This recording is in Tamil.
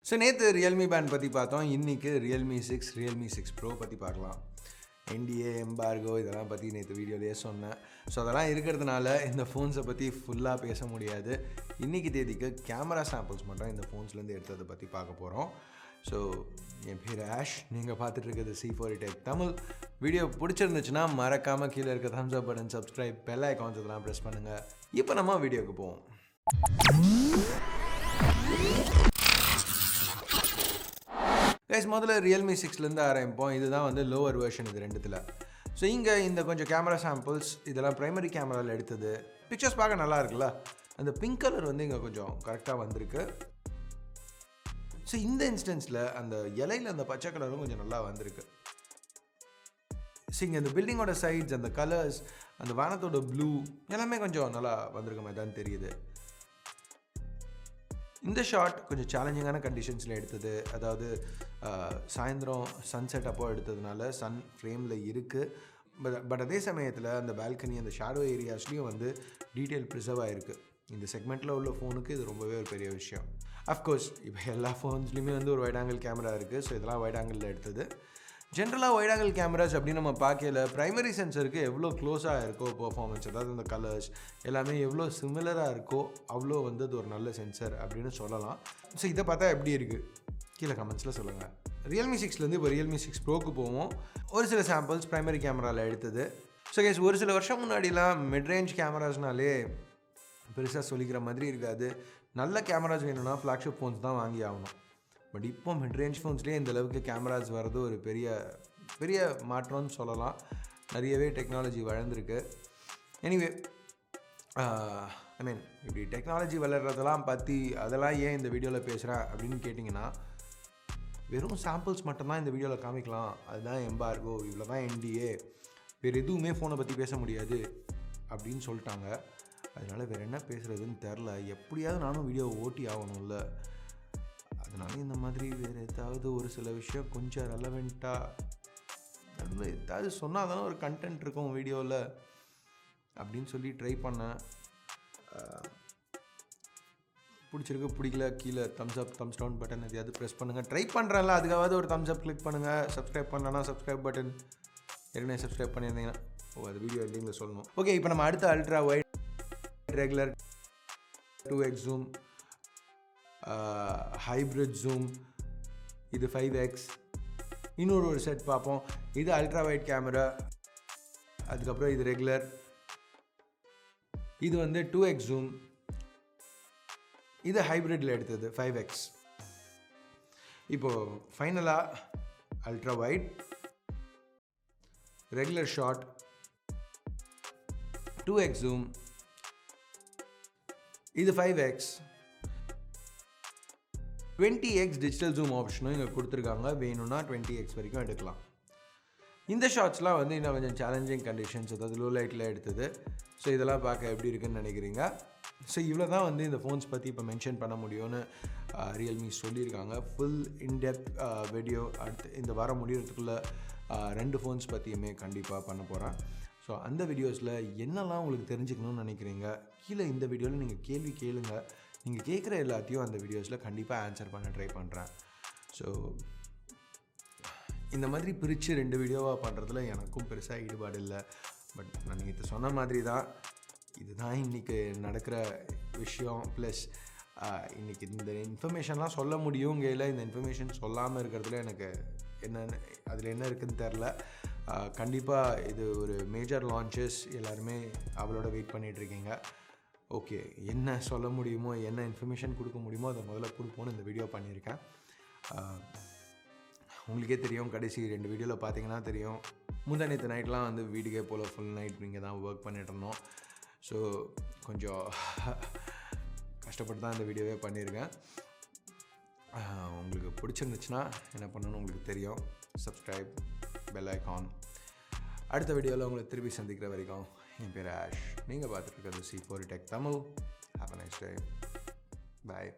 ஸோ நேற்று ரியல்மி பேண்ட் பற்றி பார்த்தோம். இன்றைக்கி ரியல்மி 6 ப்ரோ பற்றி பார்க்கலாம். என்டிஏ எம்பார்கோ இதெல்லாம் பற்றி நேற்று வீடியோலேயே சொன்னேன். ஸோ அதெல்லாம் இருக்கிறதுனால இந்த ஃபோன்ஸை பற்றி ஃபுல்லாக பேச முடியாது. இன்றைக்கி தேதிக்கு கேமரா சாம்பிள்ஸ் மட்டும் இந்த ஃபோன்ஸ்லேருந்து எடுத்ததை பற்றி பார்க்க போகிறோம். ஸோ என் பேர் ஆஷ், நீங்கள் பார்த்துட்ருக்கிறது C4 டெக் தமிழ். வீடியோ பிடிச்சிருந்துச்சுன்னா மறக்காமல் கீழே இருக்க தம்ஸ் அப் பட்டன், சப்ஸ்கிரைப், பெல் ஐகான்ஸ் இதெல்லாம் ப்ரெஸ் பண்ணுங்கள். இப்போ நம்ம வீடியோக்கு போவோம். கைஸ், முதல்ல ரியல்மி 6லேருந்து ஆரம்பிப்போம். இதுதான் வந்து லோவர் வெர்ஷன் இது ரெண்டுத்தில். ஸோ இங்கே இந்த கொஞ்சம் கேமரா சாம்பிள்ஸ் இதெல்லாம் ப்ரைமரி கேமராவில் எடுத்தது. பிக்சர்ஸ் பார்க்க நல்லா இருக்குல்ல. அந்த பிங்க் கலர் வந்து இங்கே கொஞ்சம் கரெக்டாக வந்திருக்கு. ஸோ இந்த இன்ஸ்டன்ஸில் அந்த இலையில் அந்த பச்சை கலரும் கொஞ்சம் நல்லா வந்திருக்கு. ஸோ இங்கே அந்த பில்டிங்கோட சைட்ஸ், அந்த கலர்ஸ், அந்த வானத்தோட ப்ளூ எல்லாமே கொஞ்சம் நல்லா வந்திருக்க மாதிரி தான் தெரியுது. இந்த ஷாட் கொஞ்சம் சேலஞ்சிங்கான கண்டிஷன்ஸில் எடுத்தது. அதாவது சாயந்தரம் சன்செட் அப்போ எடுத்ததுனால சன் ஃப்ரேமில் இருக்குது. பட் அதே சமயத்தில் அந்த பால்கனி, அந்த ஷேடோ ஏரியாஸ்லேயும் வந்து டீட்டெயில் ப்ரிசர்வ் ஆகிருக்கு. இந்த செக்மெண்ட்டில் உள்ள ஃபோனுக்கு இது ரொம்பவே ஒரு பெரிய விஷயம். அஃப்கோர்ஸ் இப்போ எல்லா ஃபோன்ஸ்லேயுமே வந்து ஒரு வைட் ஆங்கிள் கேமரா இருக்குது. ஸோ இதெல்லாம் வைட் ஆங்கிளில் எடுத்தது. ஜென்ரலாக வைட் ஆங்கிள் கேமராஸ் அப்படின்னு நம்ம பார்க்கல, ப்ரைமரி சென்சருக்கு எவ்வளோ க்ளோஸாக இருக்கோ பர்ஃபார்மன்ஸ், அதாவது அந்த கலர்ஸ் எல்லாமே எவ்வளோ சிமிலராக இருக்கோ அவ்வளோ வந்து அது ஒரு நல்ல சென்சர் அப்படின்னு சொல்லலாம். ஸோ இதை பார்த்தா எப்படி இருக்குது கீழே கமெண்ட்ஸில் சொல்லுங்கள். ரியல்மி 6லேருந்து இப்போ ரியல்மி 6 ப்ரோக்கு போவோம். ஒரு சில சாம்பிள்ஸ் ப்ரைமரி கேமராவில் எடுத்தது. ஸோ கேஸ், ஒரு சில வருஷம் முன்னாடிலாம் மிட்ரேஞ்ச் கேமராஸ்னாலே பெருசாக சொல்லிக்கிற மாதிரி இருக்காது. நல்ல கேமராஸ் வேணும்னா ஃப்ளாக்ஷிப் ஃபோன்ஸ் தான் வாங்கி ஆகணும். பட் இப்போ மிட்ரேஞ்ச் ஃபோன்ஸ்லேயே இந்த அளவுக்கு கேமராஸ் வர்றது ஒரு பெரிய மாற்றம்னு சொல்லலாம். நிறையவே டெக்னாலஜி வளர்ந்துருக்கு. எனிவே, இப்படி டெக்னாலஜி வளர்கிறதெல்லாம் பற்றி அதெல்லாம் ஏன் இந்த வீடியோவில் பேசுகிறேன் அப்படின்னு கேட்டிங்கன்னா, வெறும் சாம்பிள்ஸ் மட்டும்தான் இந்த வீடியோவில் காமிக்கலாம். அதுதான் எம்பார்கோ, இவ்வளோ தான் என்டிஏ, வேறு எதுவுமே ஃபோனை பற்றி பேச முடியாது அப்படின்னு சொல்லிட்டாங்க. அதனால் வேறு என்ன பேசுகிறதுன்னு தெரில. எப்படியாவது நானும் வீடியோ ஓட்டி ஆகணும்ல. அதனால இந்த மாதிரி வேறு ஏதாவது ஒரு சில விஷயம் கொஞ்சம் ரெலவெண்ட்டாக நடுவில் ஏதாவது சொன்னால் தானே ஒரு கண்டென்ட் இருக்கும் வீடியோவில் அப்படின்னு சொல்லி ட்ரை பண்ணேன். பிடிச்சிருக்கு பிடிக்கல கீழே thumbs up, thumbs down button எதையாவது ப்ரெஸ் பண்ணுங்கள். ட்ரை பண்ணுறேன்ல, அதுக்காவது ஒரு தம்ஸ் அப் கிளிக் பண்ணுங்கள். சப்ஸ்கிரைப் பண்ணலன்னா சப்ஸ்கிரைப் பட்டன், ஏற்கனவே சப்ஸ்கிரைப் பண்ணியிருந்தீங்கன்னா அது வீடியோ எண்டிங்கில் சொல்லணும். ஓகே, இப்போ நம்ம அடுத்த ultra wide, regular 2x zoom, hybrid zoom, இது 5x, இன்னொரு ஒரு செட் பார்ப்போம். இது அல்ட்ரா வைட் கேமரா, அதுக்கப்புறம் இது ரெகுலர், இது வந்து 2x ஜூம், இது ஹைப்ரிட்டில் எடுத்தது 5x. இப்போது ஃபைனலாக ultra wide, regular shot, 2x zoom, இது 5x, 20x டிஜிட்டல் ஜூம் ஆப்ஷனும் இங்கே கொடுத்துருக்காங்க. வேணும்னா 20x வரைக்கும் எடுக்கலாம். இந்த ஷாட்ஸ்லாம் வந்து இன்னும் கொஞ்சம் சேலஞ்சிங் கண்டிஷன்ஸ், அதாவது லோ லைட்டில் எடுத்தது. ஸோ இதெல்லாம் பார்க்க எப்படி இருக்குன்னு நினைக்கிறீங்க? ஸோ இவ்வளோ தான் வந்து இந்த ஃபோன்ஸ் பற்றி இப்போ மென்ஷன் பண்ண முடியும்னு ரியல்மி சொல்லியிருக்காங்க. ஃபுல் இன்டெப்த் வீடியோ அடுத்து இந்த வாரம் முடிகிறதுக்குள்ளே 2 ஃபோன்ஸ் பற்றியுமே கண்டிப்பாக பண்ண போகிறேன். ஸோ அந்த வீடியோஸில் என்னெல்லாம் உங்களுக்கு தெரிஞ்சுக்கணும்னு நினைக்கிறீங்க, கீழே இந்த வீடியோவில் நீங்கள் கேள்வி கேளுங்க. நீங்கள் கேட்குற எல்லாத்தையும் அந்த வீடியோஸில் கண்டிப்பாக ஆன்சர் பண்ண ட்ரை பண்ணுறேன். ஸோ இந்த மாதிரி பிரித்து 2 வீடியோவாக பண்ணுறதுல எனக்கும் பெருசாக ஈடுபாடு இல்லை. பட் நான் நீங்கள் சொன்ன மாதிரி தான், இதுதான் இன்றைக்கி நடக்கிற விஷயம். ப்ளஸ் இன்றைக்கி இந்த இன்ஃபர்மேஷன்லாம் சொல்ல முடியுங்கையில் இந்த இன்ஃபர்மேஷன் சொல்லாமல் இருக்கிறதுல எனக்கு அதில் என்ன இருக்குதுன்னு தெரில. கண்டிப்பாக இது ஒரு மேஜர் லான்ச்சஸ், எல்லாருமே அவளோட வெயிட் பண்ணிகிட்ருக்கீங்க. ஓகே, என்ன சொல்ல முடியுமோ, என்ன இன்ஃபர்மேஷன் கொடுக்க முடியுமோ அதை முதல்ல கொடுப்போன்னு இந்த வீடியோ பண்ணியிருக்கேன். உங்களுக்கே தெரியும், கடைசி 2 வீடியோவில் பார்த்தீங்கன்னா தெரியும், முந்தானேற்று நைட்லாம் வந்து வீட்டுக்கே போல் ஃபுல் நைட் இங்கே தான் ஒர்க் பண்ணிகிட்டு இருந்தோம். ஸோ கொஞ்சம் கஷ்டப்பட்டு தான் இந்த வீடியோவே பண்ணியிருக்கேன். உங்களுக்கு பிடிச்சிருந்துச்சுன்னா என்ன பண்ணணும்னு உங்களுக்கு தெரியும். Subscribe, bell icon. அடுத்த வீடியோவில் உங்களை திருப்பி சந்திக்கிற வரைக்கும் என் பேர் ஆஷ், நீங்கள் பார்த்துட்டு இருக்கிறது C4 tech Tamil. Have a nice day. Bye.